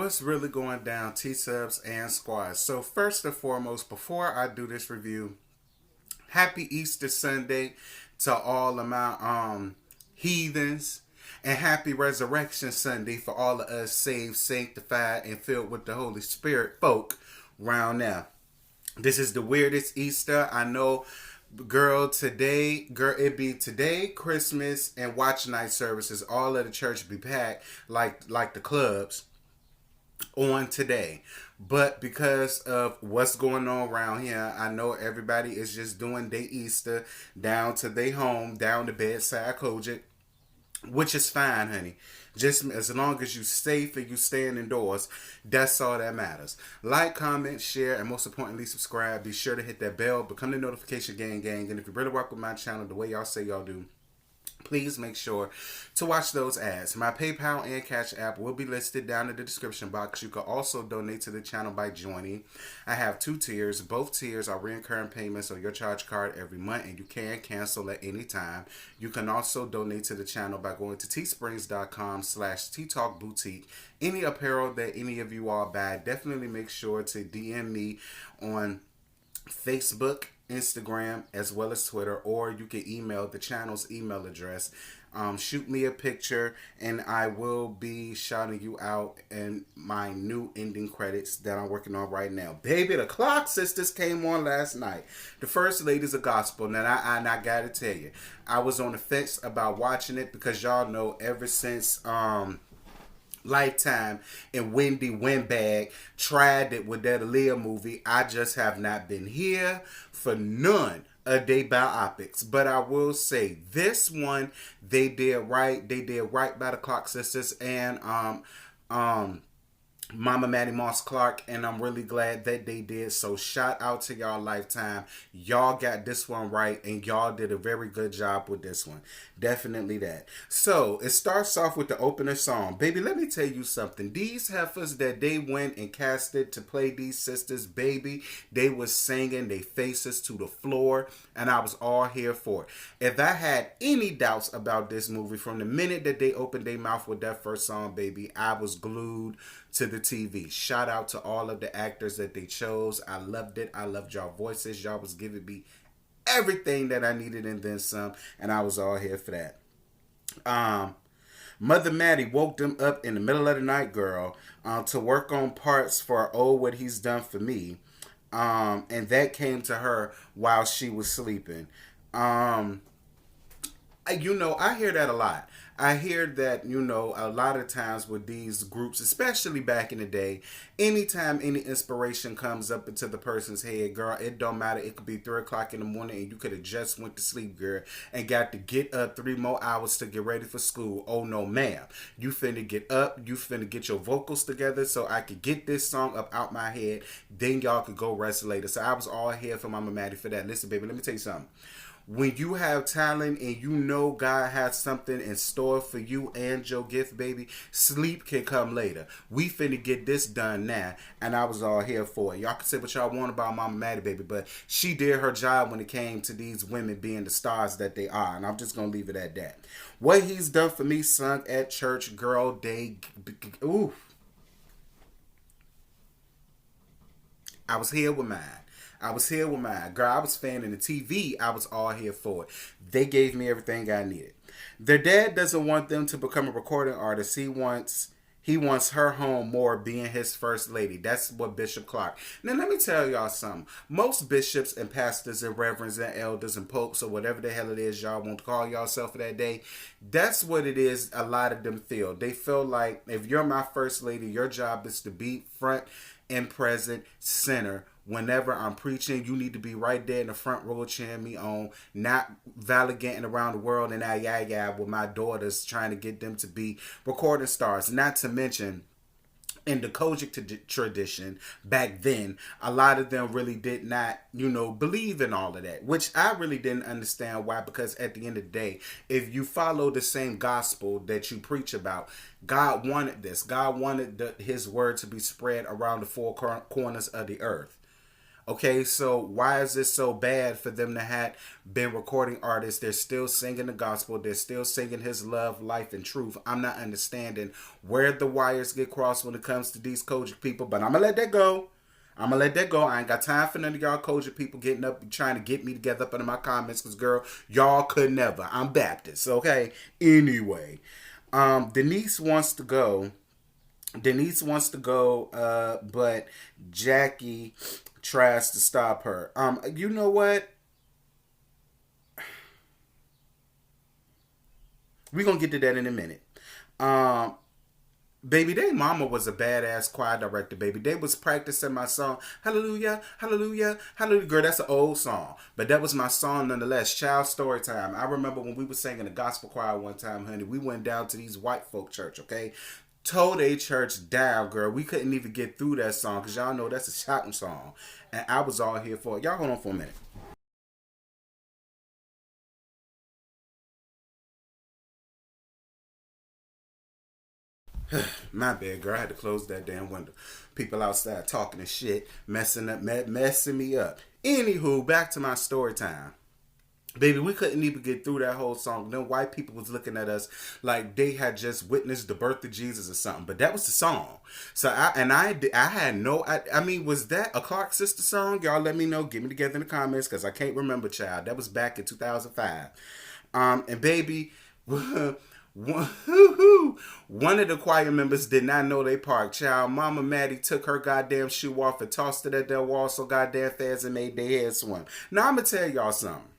What's really going down, T-subs and squads? So first and foremost, before I do this review, happy Easter Sunday to all of my heathens, and happy Resurrection Sunday for all of us saved, sanctified, and filled with the Holy Spirit folk round now. This is the weirdest Easter I know. Girl, it be today, Christmas, and watch night services. All of the church be packed like the clubs on today. But because of what's going on around here, I know everybody is just doing their Easter down to their home, down to bedside Kojic, which is fine, honey. Just as long as you safe and you staying indoors, that's all that matters. Like, comment, share, and most importantly, subscribe. Be sure to hit that bell, become the notification gang. And if you really rock with my channel the way y'all say y'all do, please make sure to watch those ads. My PayPal and Cash App will be listed down in the description box. You can also donate to the channel by joining. I have two tiers. Both tiers are recurring payments on your charge card every month, and you can cancel at any time. You can also donate to the channel by going to teesprings.com/ttalkboutique. Any apparel that any of you all buy, definitely make sure to DM me on Facebook, Instagram, as well as Twitter, or you can email the channel's email address. Shoot me a picture, and I will be shouting you out in my new ending credits that I'm working on right now. Baby, the Clock Sisters came on last night. The First Ladies of Gospel. Now, I gotta tell you, I was on the fence about watching it because y'all know ever since Lifetime and Wendy Windbag tried it with that Aaliyah movie, I just have not been here for none of their biopics. But I will say this one, they did right. They did right by the Clock Sisters and Mama Maddie Moss Clark, and I'm really glad that they did. So shout out to y'all, Lifetime. Y'all got this one right, and y'all did a very good job with this one. Definitely that. So it starts off with the opener song. Baby, let me tell you something. These heifers that they went and casted to play these sisters, baby, they was singing their faces to the floor, and I was all here for it. If I had any doubts about this movie from the minute that they opened their mouth with that first song, baby, I was glued to the TV. Shout out to all of the actors that they chose. I loved it. I loved y'all voices. Y'all was giving me everything that I needed and then some, and I was all here for that. Mother Maddie woke them up in the middle of the night, girl, to work on parts for Oh What He's Done For Me. And that came to her while she was sleeping. I hear that a lot. I hear that, a lot of times with these groups, especially back in the day, anytime any inspiration comes up into the person's head, girl, it don't matter. It could be 3 o'clock in the morning and you could have just went to sleep, girl, and got to get up 3 more hours to get ready for school. Oh, no, ma'am. You finna get up. You finna get your vocals together so I could get this song up out my head. Then y'all could go rest later. So I was all here for Mama Maddie for that. Listen, baby, let me tell you something. When you have talent and you know God has something in store for you and your gift, baby, sleep can come later. We finna get this done now, and I was all here for it. Y'all can say what y'all want about Mama Maddie, baby, but she did her job when it came to these women being the stars that they are, and I'm just gonna leave it at that. What He's Done For Me sung at church, girl, ooh. I was here with mine. Girl, I was fanning the TV. I was all here for it. They gave me everything I needed. Their dad doesn't want them to become a recording artist. He wants her home more being his first lady. That's what Bishop Clark. Now, let me tell y'all something. Most bishops and pastors and reverends and elders and popes or whatever the hell it is y'all want to call yourself for that day, that's what it is a lot of them feel. They feel like if you're my first lady, your job is to be front and present center. Whenever I'm preaching, you need to be right there in the front row cheering me on, not valiganting around the world and with my daughters trying to get them to be recording stars. Not to mention, in the Kojic tradition back then, a lot of them really did not, believe in all of that, which I really didn't understand why, because at the end of the day, if you follow the same gospel that you preach about, God wanted this. God wanted His word to be spread around the four corners of the earth. Okay, so why is this so bad for them to have been recording artists? They're still singing the gospel. They're still singing his love, life, and truth. I'm not understanding where the wires get crossed when it comes to these Kojic people, but I'm going to let that go. I'm going to let that go. I ain't got time for none of y'all Kojic people getting up and trying to get me together up under my comments because, girl, y'all could never. I'm Baptist, okay? Anyway, Denise wants to go. But Jackie tries to stop her. You know what? We're gonna get to that in a minute. Um, Baby Day Mama was a badass choir director, baby. They was practicing my song, Hallelujah, Hallelujah, Hallelujah. Girl, that's an old song. But that was my song nonetheless. Child story time. I remember when we were singing a gospel choir one time, honey. We went down to these white folk church, okay? Told a church down, girl. We couldn't even get through that song because y'all know that's a shouting song. And I was all here for it. Y'all hold on for a minute. My bad, girl. I had to close that damn window. People outside talking and shit, messing me up. Anywho, back to my story time. Baby, we couldn't even get through that whole song. Then white people was looking at us like they had just witnessed the birth of Jesus or something. But that was the song. So I had no. I mean, was that a Clark Sister song? Y'all let me know. Get me together in the comments because I can't remember, child. That was back in 2005. And baby, one one of the choir members did not know they part. Child, Mama Maddie took her goddamn shoe off and tossed it at that wall so goddamn fast and made their head swim. Now I'm gonna tell y'all something.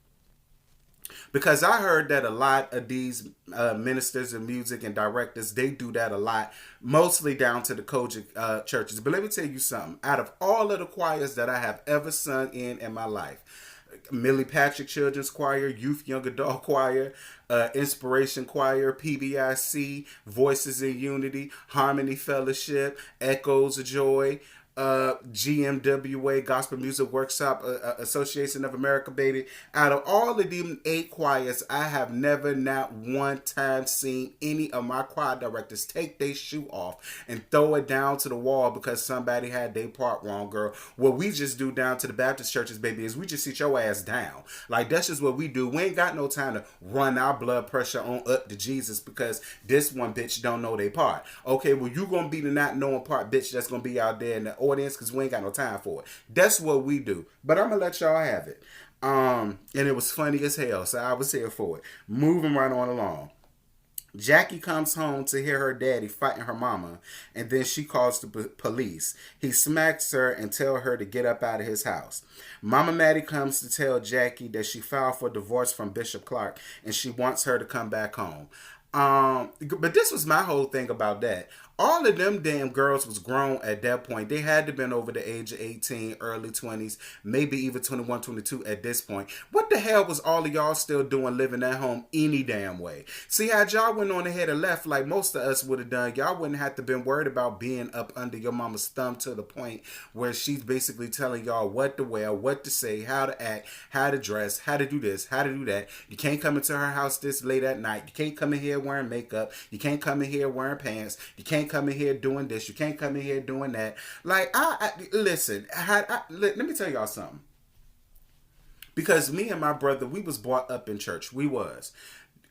Because I heard that a lot of these ministers of music and directors, they do that a lot, mostly down to the Kojic churches. But let me tell you something. Out of all of the choirs that I have ever sung in my life, Millie Patrick Children's Choir, Youth Young Adult Choir, Inspiration Choir, PBIC, Voices in Unity, Harmony Fellowship, Echoes of Joy, GMWA, Gospel Music Workshop Association of America, baby. Out of all of them 8 choirs, I have never, not one time, seen any of my choir directors take their shoe off and throw it down to the wall because somebody had their part wrong, girl. What we just do down to the Baptist churches, baby, is we just sit your ass down. Like, that's just what we do. We ain't got no time to run our blood pressure on up to Jesus because this one bitch don't know their part. Okay, well, you gonna be the not knowing part bitch that's gonna be out there in the audience because we ain't got no time for it. That's what we do. But I'm gonna let y'all have it. And it was funny as hell, so I was here for it. Moving right on along. Jackie comes home to hear her daddy fighting her mama, and then she calls the police. He smacks her and tells her to get up out of his house. Mama Maddie comes to tell Jackie that she filed for divorce from Bishop Clark, and she wants her to come back home. But this was my whole thing about that. All of them damn girls was grown at that point. They had to been over the age of 18, early 20s, maybe even 21, 22 at this point. What the hell was all of y'all still doing living at home any damn way? See, had y'all went on ahead and left like most of us would have done, y'all wouldn't have to been worried about being up under your mama's thumb to the point where she's basically telling y'all what to wear, what to say, how to act, how to dress, how to do this, how to do that. You can't come into her house this late at night. You can't come in here wearing makeup. You can't come in here wearing pants. You can't come in here doing this. You can't come in here doing that. Like, listen, let me tell y'all something. Because me and my brother, we was brought up in church. We was.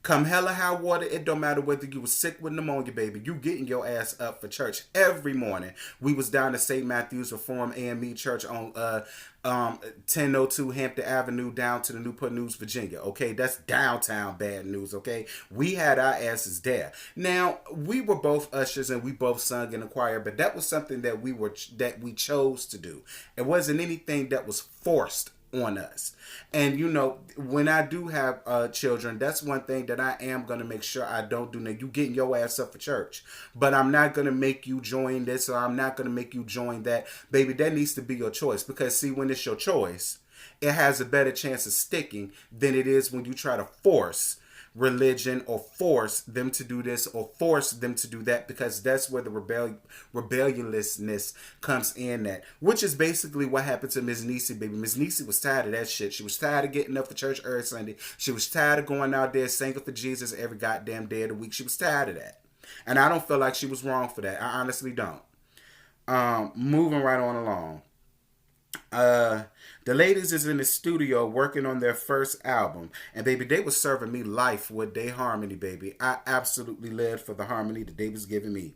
Come hella high water, it don't matter whether you was sick with pneumonia, baby. You getting your ass up for church every morning. We was down at St. Matthew's Reformed AME Church on 1002 Hampton Avenue down to the Newport News, Virginia. Okay, that's downtown bad news, okay? We had our asses there. Now, we were both ushers and we both sung in the choir, but that was something that we chose to do. It wasn't anything that was forced on us. And you know, when I do have children, that's one thing that I am going to make sure I don't do. Now, you getting your ass up for church, but I'm not going to make you join this or I'm not going to make you join that. Baby, that needs to be your choice, because see, when it's your choice, it has a better chance of sticking than it is when you try to force religion or force them to do this or force them to do that, because that's where the rebelliousness comes in at, which is basically what happened to Miss Niecy, baby. Miss Niecy was tired of that shit. She was tired of getting up for church every Sunday. She was tired of going out there singing for Jesus every goddamn day of the week. She was tired of that. And I don't feel like she was wrong for that. I honestly don't. Moving right on along. Uh, the ladies is in the studio working on their first album, and baby, they was serving me life with their harmony, baby. I absolutely lived for the harmony that they was giving me.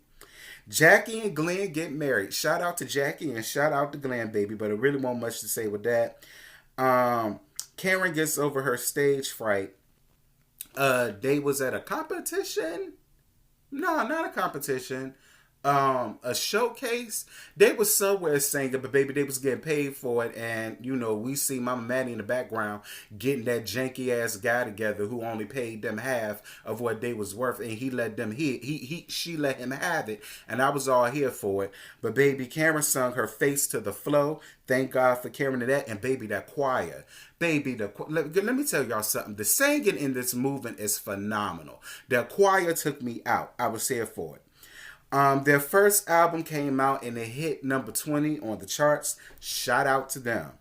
Jackie and Glenn get married. Shout out to Jackie and shout out to Glenn, baby. But I really won't much to say with that. Um, Karen gets over her stage fright. They was at a competition. No, not a competition. A showcase. They was somewhere singing, but baby, they was getting paid for it. And you know, we see Mama Maddie in the background getting that janky ass guy together who only paid them half of what they was worth, and he let them she let him have it, and I was all here for it. But baby, Karen sung her face to the flow. Thank God for Karen to that, and baby, that choir. Baby, let me tell y'all something. The singing in this movement is phenomenal. The choir took me out. I was here for it. Their first album came out and it hit number 20 on the charts. Shout out to them.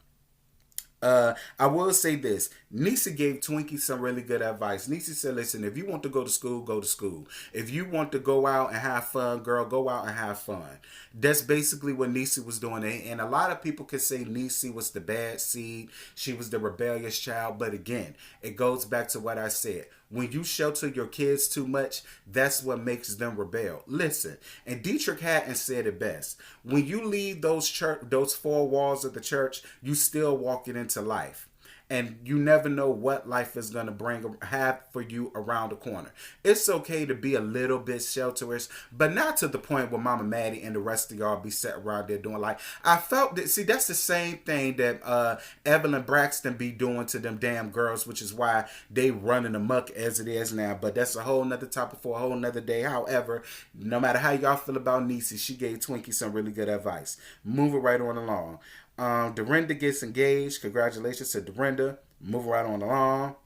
I will say this. Nisa gave Twinkie some really good advice. Nisa said, listen, if you want to go to school, go to school. If you want to go out and have fun, girl, go out and have fun. That's basically what Nisa was doing. And a lot of people could say Nisa was the bad seed. She was the rebellious child. But again, it goes back to what I said. When you shelter your kids too much, that's what makes them rebel. Listen, and Dietrich Haddon said it best. When you leave those four walls of the church, you still walking into life. And you never know what life is going to have for you around the corner. It's okay to be a little bit shelterish, but not to the point where Mama Maddie and the rest of y'all be sitting around there doing like, I felt that, see, that's the same thing that Evelyn Braxton be doing to them damn girls, which is why they running amok as it is now. But that's a whole nother topic for a whole nother day. However, no matter how y'all feel about Niecy, she gave Twinkie some really good advice. Moving right on along. Dorinda gets engaged. Congratulations to Dorinda. Move right on along.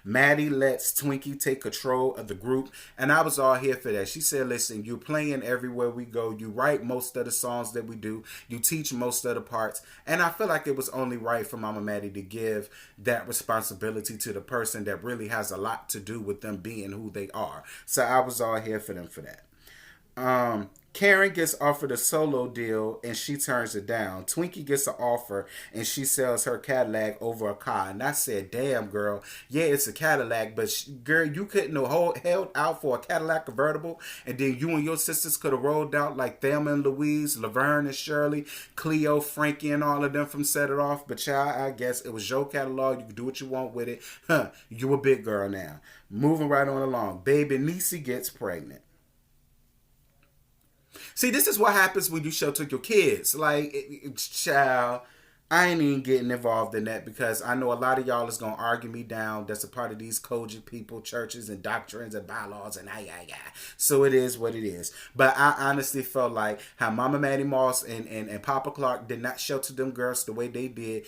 Maddie lets Twinkie take control of the group, and I was all here for that. She said, listen, you're playing everywhere we go. You write most of the songs that we do. You teach most of the parts, and I feel like it was only right for Mama Maddie to give that responsibility to the person that really has a lot to do with them being who they are. So I was all here for them for that. Karen gets offered a solo deal and she turns it down. Twinkie gets an offer and she sells her Cadillac over a car. And I said, damn, girl, yeah, it's a Cadillac, but girl, you couldn't have held out for a Cadillac convertible, and then you and your sisters could have rolled out like Thelma and Louise, Laverne and Shirley, Cleo, Frankie, and all of them from Set It Off. But child, I guess it was your catalog. You can do what you want with it. Huh, you a big girl now. Moving right on along. Baby Niecy gets pregnant. See, this is what happens when you shelter your kids. Like, child, I ain't even getting involved in that because I know a lot of y'all is going to argue me down. That's a part of these Kojic people, churches, and doctrines and bylaws and So it is what it is. But I honestly felt like how Mama Maddie Moss and Papa Clark did not shelter them girls the way they did.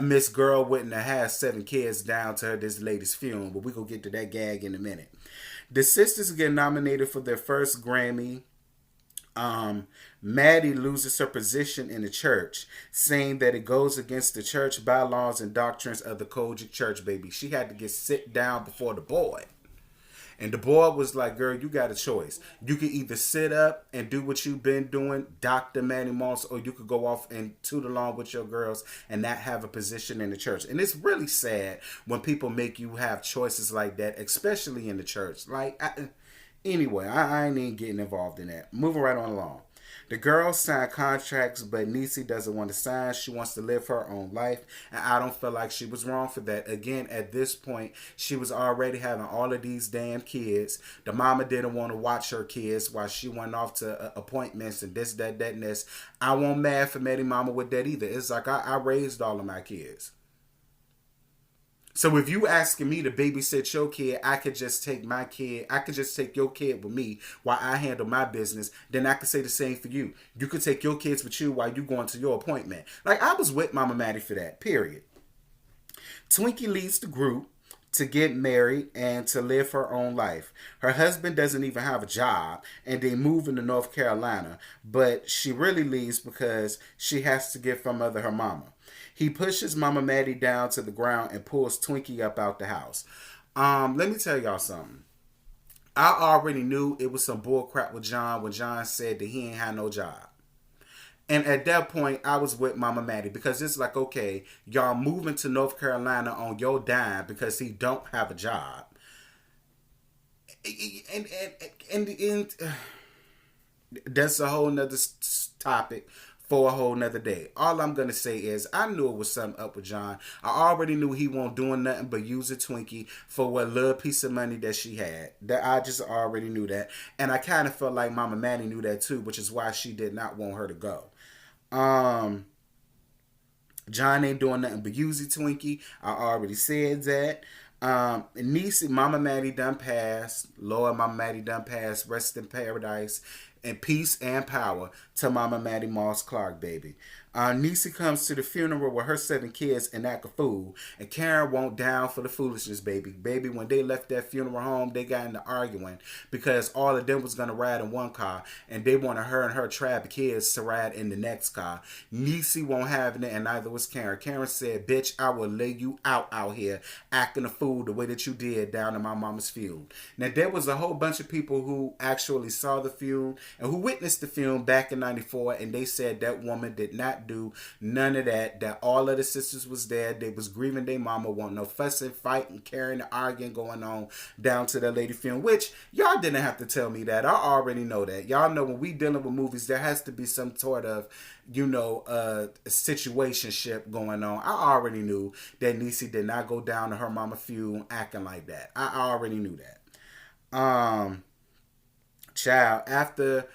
Miss Girl wouldn't have had 7 kids down to her this latest funeral. But we going to get to that gag in a minute. The sisters get nominated for their first Grammy. Maddie loses her position in the church, saying that it goes against the church bylaws and doctrines of the Kojic church, baby. She had to get sit down before the board. And the board was like, girl, you got a choice. You can either sit up and do what you've been doing, Dr. Manny Moss, or you could go off and toot along with your girls and not have a position in the church. And it's really sad when people make you have choices like that, especially in the church. Like, anyway, I ain't even getting involved in that. Moving right on along. The girls sign contracts, but Niecy doesn't want to sign. She wants to live her own life, and I don't feel like she was wrong for that. Again, at this point, she was already having all of these damn kids. The mama didn't want to watch her kids while she went off to appointments and this, that, and this. I won't mad for Maddie Mama with that either. It's like I raised all of my kids. So if you asking me to babysit your kid, I could just take my kid. I could just take your kid with me while I handle my business. Then I could say the same for you. You could take your kids with you while you going to your appointment. Like, I was with Mama Maddie for that, period. Twinkie leaves the group to get married and to live her own life. Her husband doesn't even have a job, and they move into North Carolina, but she really leaves because she has to get from her mama. He pushes Mama Maddie down to the ground and pulls Twinkie up out the house. Let me tell y'all something. I already knew it was some bull crap with John when John said that he ain't had no job. And at that point, I was with Mama Maddie because it's like, okay, y'all moving to North Carolina on your dime because he don't have a job. And, that's a whole nother topic for a whole nother day. All I'm gonna say is I knew it was something up with John. I already knew he won't doing nothing but use a Twinkie for what little piece of money that she had. That I just already knew that. And I kind of felt like Mama Maddie knew that too, which is why she did not want her to go. John ain't doing nothing but use a Twinkie. I already said that. Niecy, Mama Maddie done passed. Lord, Mama Maddie done passed. Rest in paradise and peace and power to Mama Maddie Moss Clark, baby. Niecy comes to the funeral with her 7 kids and act a fool. And Karen won't down for the foolishness, baby. Baby, when they left that funeral home, they got into arguing because all of them was going to ride in one car. And they wanted her and her tribe of kids to ride in the next car. Niecy won't have it, and neither was Karen. Karen said, bitch, I will lay you out here acting a fool the way that you did down in my mama's funeral. Now, there was a whole bunch of people who actually saw the funeral and who witnessed the funeral back in 94, and they said that woman did not do none of that, that all of the sisters was there, they was grieving their mama, want no fussing, fighting, carrying, arguing going on down to the lady funeral, which y'all didn't have to tell me that. I already know that. Y'all know when we dealing with movies, there has to be some sort of, situationship going on. I already knew that Niecy did not go down to her mama funeral acting like that. I already knew that. Child, after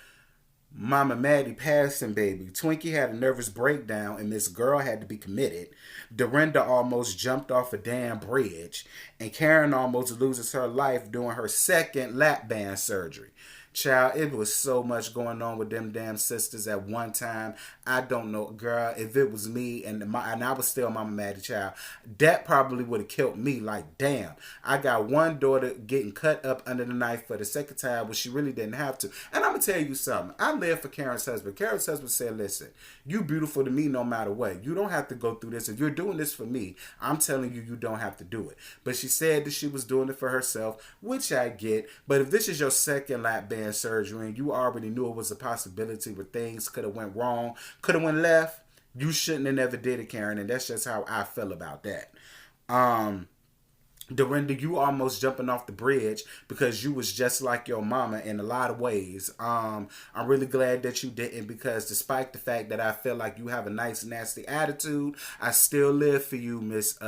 Mama Maddie passing, baby, Twinkie had a nervous breakdown and this girl had to be committed. Dorinda almost jumped off a damn bridge. And Karen almost loses her life doing her second lap band surgery. Child, it was so much going on with them damn sisters at one time. I don't know, girl, if it was me and I was still Mama Maddie, child, that probably would have killed me. Like, damn, I got one daughter getting cut up under the knife for the second time when she really didn't have to. And I'm going to tell you something. I live for Karen's husband. Karen's husband said, listen, you beautiful to me no matter what. You don't have to go through this. If you're doing this for me, I'm telling you, you don't have to do it. But she said that she was doing it for herself, which I get. But if this is your second lap band surgery and you already knew it was a possibility where things could have went wrong, could have went left, you shouldn't have never did it, Karen. And that's just how I feel about that. Dorinda, you almost jumping off the bridge because you was just like your mama in a lot of ways. I'm really glad that you didn't, because despite the fact that I feel like you have a nice nasty attitude, I still live for you, Miss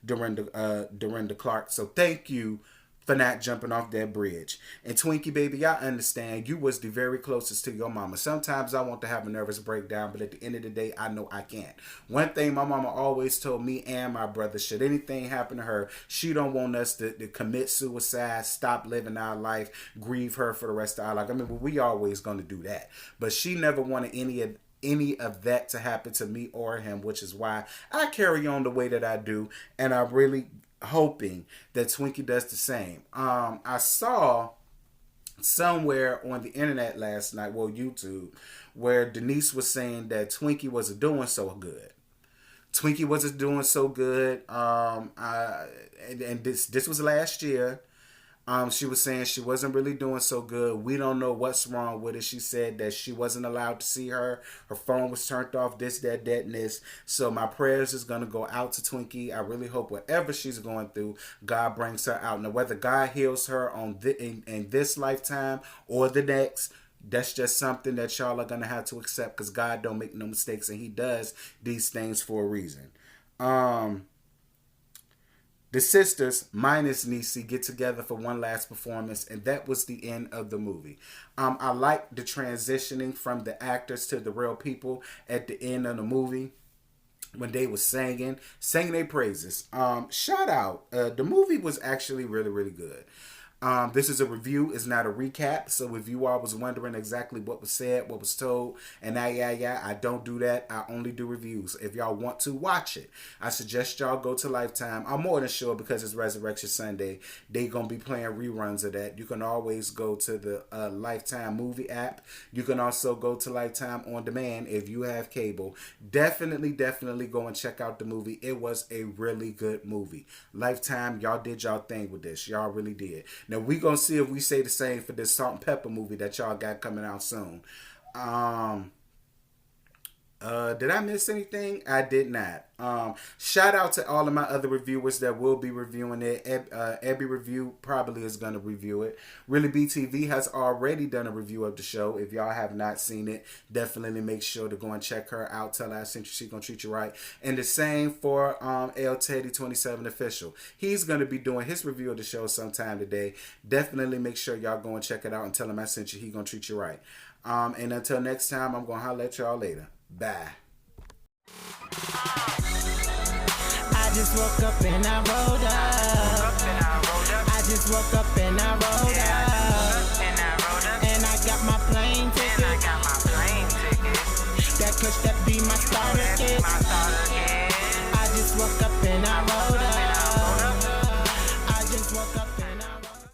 Dorinda Clark. So thank you for not jumping off that bridge. And Twinkie, baby, I understand you was the very closest to your mama. Sometimes I want to have a nervous breakdown, but at the end of the day, I know I can't. One thing my mama always told me and my brother, should anything happen to her, she don't want us to commit suicide, stop living our life, grieve her for the rest of our life. I mean, we always going to do that. But she never wanted any of that to happen to me or him, which is why I carry on the way that I do. And I really hoping that Twinkie does the same. I saw somewhere on the internet last night, well, YouTube, where Denise was saying that Twinkie wasn't doing so good. Twinkie wasn't doing so good. And this was last year. She was saying she wasn't really doing so good. We don't know what's wrong with it. She said that she wasn't allowed to see her. Her phone was turned off, this, that, and this. So my prayers is going to go out to Twinkie. I really hope whatever she's going through, God brings her out. Now, whether God heals her in this lifetime or the next, that's just something that y'all are going to have to accept, because God don't make no mistakes, and he does these things for a reason. The sisters, minus Niecy, get together for one last performance, and that was the end of the movie. I like the transitioning from the actors to the real people at the end of the movie when they were singing their praises. Shout out. The movie was actually really, really good. This is a review, it's not a recap. So if you all was wondering exactly what was said, what was told, and I don't do that. I only do reviews. If y'all want to watch it, I suggest y'all go to Lifetime. I'm more than sure, because it's Resurrection Sunday, they gonna be playing reruns of that. You can always go to the Lifetime movie app. You can also go to Lifetime on demand if you have cable. Definitely go and check out the movie. It was a really good movie. Lifetime, y'all did y'all thing with this. Y'all really did. Now, we going to see if we say the same for this Salt and Pepper movie that y'all got coming out soon. Did I miss anything? I did not. Shout out to all of my other reviewers that will be reviewing it. Every review probably is going to review it. REALLYBTV has already done a review of the show. If y'all have not seen it, definitely make sure to go and check her out. Tell her I sent you, she gonna treat you right. And the same for Teddy27 Official. He's going to be doing his review of the show sometime today. Definitely make sure y'all go and check it out and tell him I sent you. He gonna treat you right. And until next time, I'm gonna holler at y'all later. Bye. I just woke up and I rolled up. I just woke up and I rolled up. And I got my plane ticket. That kush, that be my starter kit. I just woke up and I rolled up. I just woke up.